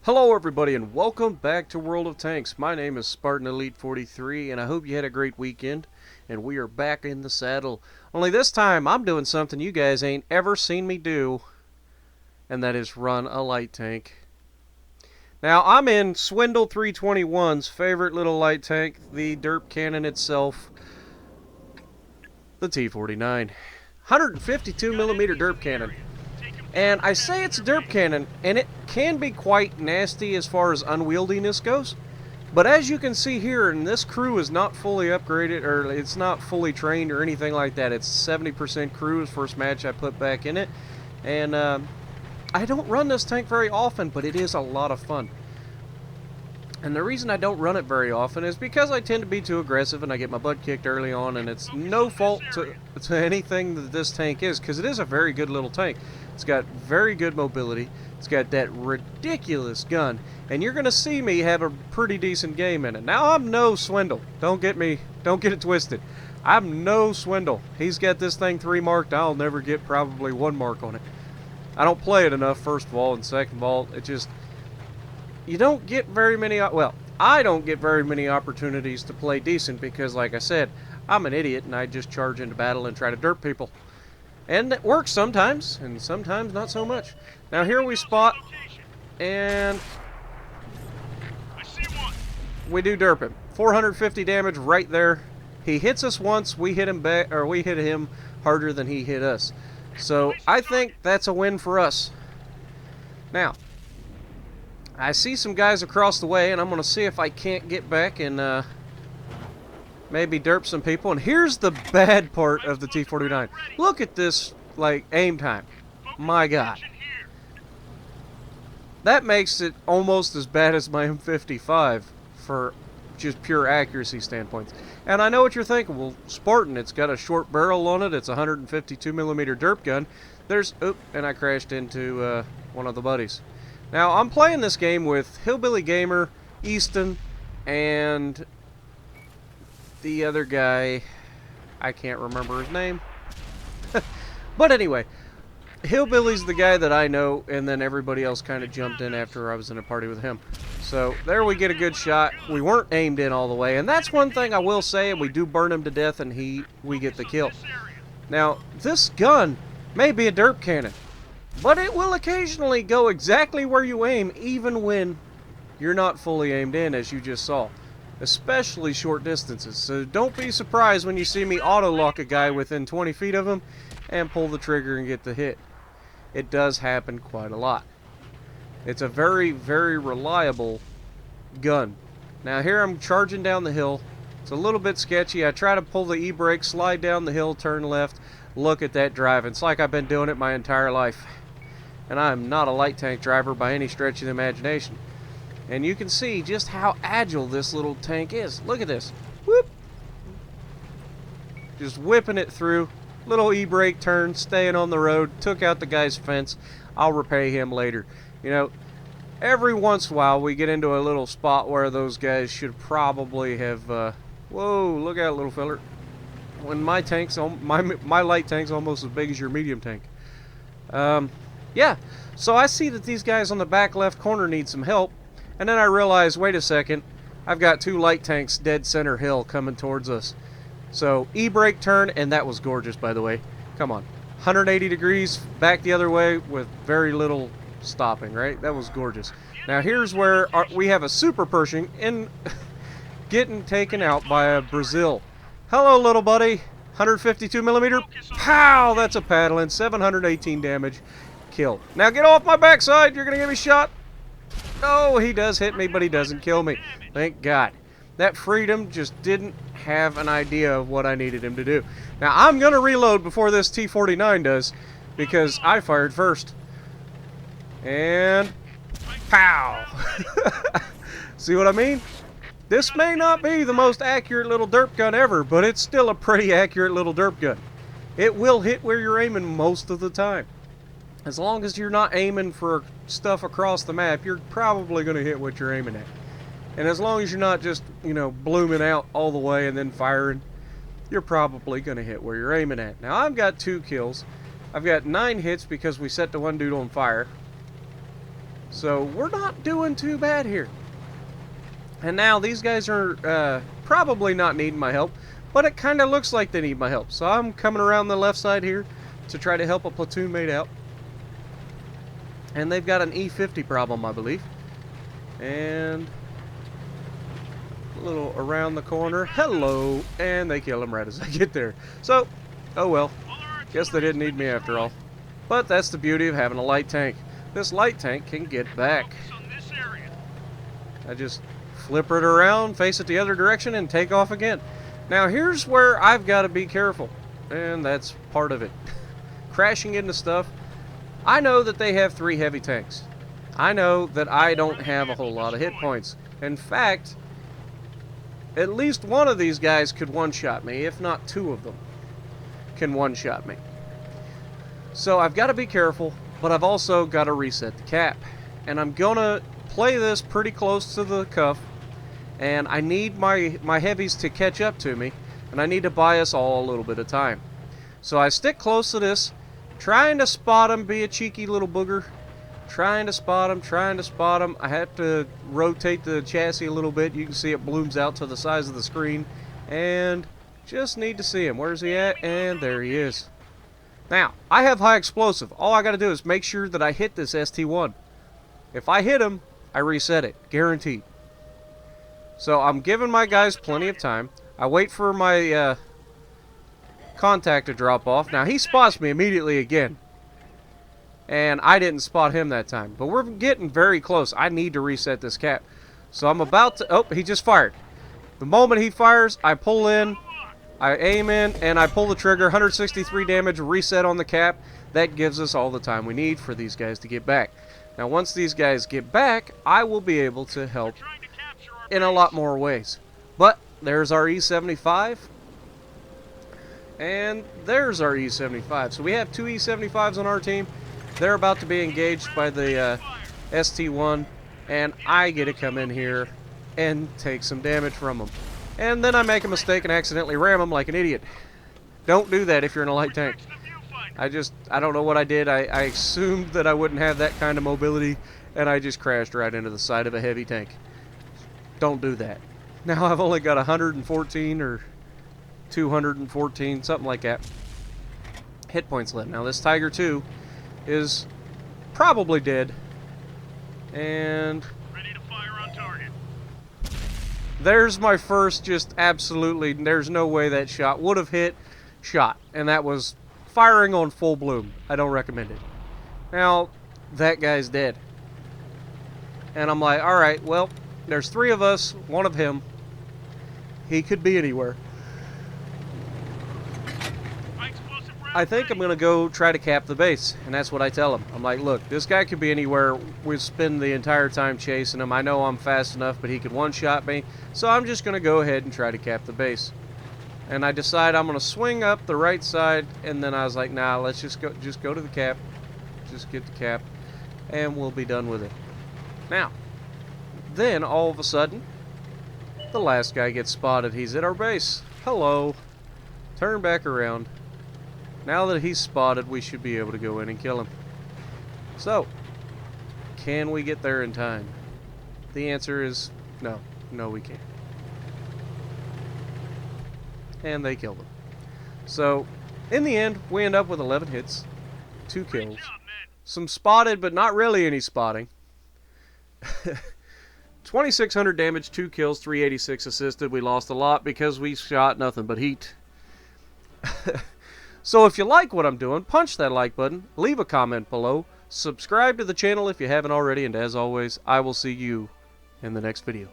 Hello everybody and welcome back to World of Tanks. My name is Spartan Elite 43 and I hope you had a great weekend and we are back in the saddle. Only this time I'm doing something you guys ain't ever seen me do, and that is run a light tank. Now I'm in Swindle 321's favorite little light tank, the Derp cannon itself, the T-49. 152mm Derp cannon. And I say it's a derp cannon, and it can be quite nasty as far as unwieldiness goes. But as you can see here, and this crew is not fully upgraded, or it's not fully trained or anything like that. It's 70% crew, first match I put back in it. And I don't run this tank very often, but it is a lot of fun. And the reason I don't run it very often is because I tend to be too aggressive and I get my butt kicked early on, and it's no fault to anything that this tank is, because it is a very good little tank. It's got very good mobility, it's got that ridiculous gun, and you're going to see me have a pretty decent game in it. Now, I'm no Swindle. Don't get it twisted. I'm no Swindle. He's got this thing 3 marked, I'll never get probably 1 mark on it. I don't play it enough, first of all, and second of all, it just... You don't get very many, well, I don't get very many opportunities to play decent because, like I said, I'm an idiot and I just charge into battle and try to derp people. And it works sometimes, and sometimes not so much. Now here we spot, and we do derp him. 450 damage right there. He hits us once, we hit him back, or we hit him harder than he hit us. So I think that's a win for us. Now, I see some guys across the way, and I'm going to see if I can't get back and maybe derp some people. And here's the bad part of the T-49. Look at this, like, aim time. My God. That makes it almost as bad as my M55 for just pure accuracy standpoints. And I know what you're thinking. Well, Spartan, it's got a short barrel on it. It's a 152mm derp gun. Oop, and I crashed into one of the buddies. Now, I'm playing this game with Hillbilly Gamer, Easton, and the other guy, I can't remember his name. But anyway, Hillbilly's the guy that I know, and then everybody else kind of jumped in after I was in a party with him. So, there we get a good shot. We weren't aimed in all the way, and that's one thing I will say, and we do burn him to death, and we get the kill. Now, this gun may be a derp cannon, but it will occasionally go exactly where you aim, even when you're not fully aimed in, as you just saw. Especially short distances. So don't be surprised when you see me auto-lock a guy within 20 feet of him and pull the trigger and get the hit. It does happen quite a lot. It's a very, very reliable gun. Now here I'm charging down the hill. It's a little bit sketchy. I try to pull the e-brake, slide down the hill, turn left. Look at that drive. It's like I've been doing it my entire life. And I'm not a light tank driver by any stretch of the imagination. And you can see just how agile this little tank is. Look at this. Whoop! Just whipping it through. Little e-brake turn, staying on the road. Took out the guy's fence. I'll repay him later. You know, every once in a while we get into a little spot where those guys should probably have... whoa, look out, little feller. When my tank's... My light tank's almost as big as your medium tank. Yeah, so I see that these guys on the back left corner need some help, and then I realize, wait a second, I've got 2 light tanks dead center hill coming towards us. So, e-brake turn, and that was gorgeous, by the way. Come on. 180 degrees, back the other way with very little stopping, right? That was gorgeous. Now, here's where we have a super Pershing in getting taken out by a Brazil. Hello, little buddy. 152mm. Pow! That's a paddling. 718 damage. Kill. Now get off my backside. You're going to get me shot. Oh, he does hit me, but he doesn't kill me. Thank God. That Freedom just didn't have an idea of what I needed him to do. Now, I'm going to reload before this T-49 does, because I fired first. And... pow! See what I mean? This may not be the most accurate little derp gun ever, but it's still a pretty accurate little derp gun. It will hit where you're aiming most of the time. As long as you're not aiming for stuff across the map, you're probably going to hit what you're aiming at. And as long as you're not just, you know, blooming out all the way and then firing, you're probably going to hit where you're aiming at. Now, I've got 2 kills. I've got 9 hits because we set the one dude on fire. So we're not doing too bad here. And now these guys are probably not needing my help, but it kind of looks like they need my help. So I'm coming around the left side here to try to help a platoon mate out. And they've got an E50 problem, I believe. And a little around the corner. Hello. And they kill him right as I get there. So, oh well. Guess they didn't need me after all. But that's the beauty of having a light tank. This light tank can get back. I just flip it around, face it the other direction, and take off again. Now here's where I've got to be careful. And that's part of it. Crashing into stuff. I know that they have 3 heavy tanks. I know that I don't have a whole lot of hit points. In fact, at least one of these guys could one-shot me, if not 2 of them can one-shot me. So I've got to be careful, but I've also got to reset the cap. And I'm going to play this pretty close to the cuff, and I need my heavies to catch up to me, and I need to buy us all a little bit of time. So I stick close to this, trying to spot him, be a cheeky little booger. Trying to spot him, trying to spot him. I have to rotate the chassis a little bit. You can see it blooms out to the size of the screen. And just need to see him. Where's he at? And there he is. Now, I have high explosive. All I got to do is make sure that I hit this ST1. If I hit him, I reset it. Guaranteed. So I'm giving my guys plenty of time. I wait for my contact to drop off. Now, he spots me immediately again. And I didn't spot him that time. But we're getting very close. I need to reset this cap. So I'm about to... Oh, he just fired. The moment he fires, I pull in, I aim in, and I pull the trigger. 163 damage, reset on the cap. That gives us all the time we need for these guys to get back. Now, once these guys get back, I will be able to help in a lot more ways. But there's our E75. And there's our E75. So we have 2 E75s on our team. They're about to be engaged by the ST1, and I get to come in here and take some damage from them. And then I make a mistake and accidentally ram them like an idiot. Don't do that if you're in a light tank. I don't know what I did. I assumed that I wouldn't have that kind of mobility, and I just crashed right into the side of a heavy tank. Don't do that. Now I've only got 114 or 214, something like that, hit points left. Now this Tiger 2 is probably dead, and ready to fire on target. There's my first, just absolutely, there's no way that shot would have hit shot, and that was firing on full bloom. I don't recommend it. Now that guy's dead, and I'm like, all right, well, there's 3 of us, 1 of him. He could be anywhere. I think I'm going to go try to cap the base, and that's what I tell him. I'm like, look, this guy could be anywhere. We spend the entire time chasing him. I know I'm fast enough, but he could one-shot me, so I'm just going to go ahead and try to cap the base. And I decide I'm going to swing up the right side, and then I was like, nah, let's just go to the cap. Just get the cap, and we'll be done with it. Now, then, all of a sudden, the last guy gets spotted. He's at our base. Hello. Turn back around. Now that he's spotted, we should be able to go in and kill him. So, can we get there in time? The answer is no. No, we can't. And they killed him. So, in the end, we end up with 11 hits, 2 kills, some spotted, but not really any spotting. 2,600 damage, 2 kills, 386 assisted. We lost a lot because we shot nothing but heat. So if you like what I'm doing, punch that like button, leave a comment below, subscribe to the channel if you haven't already, and as always, I will see you in the next video.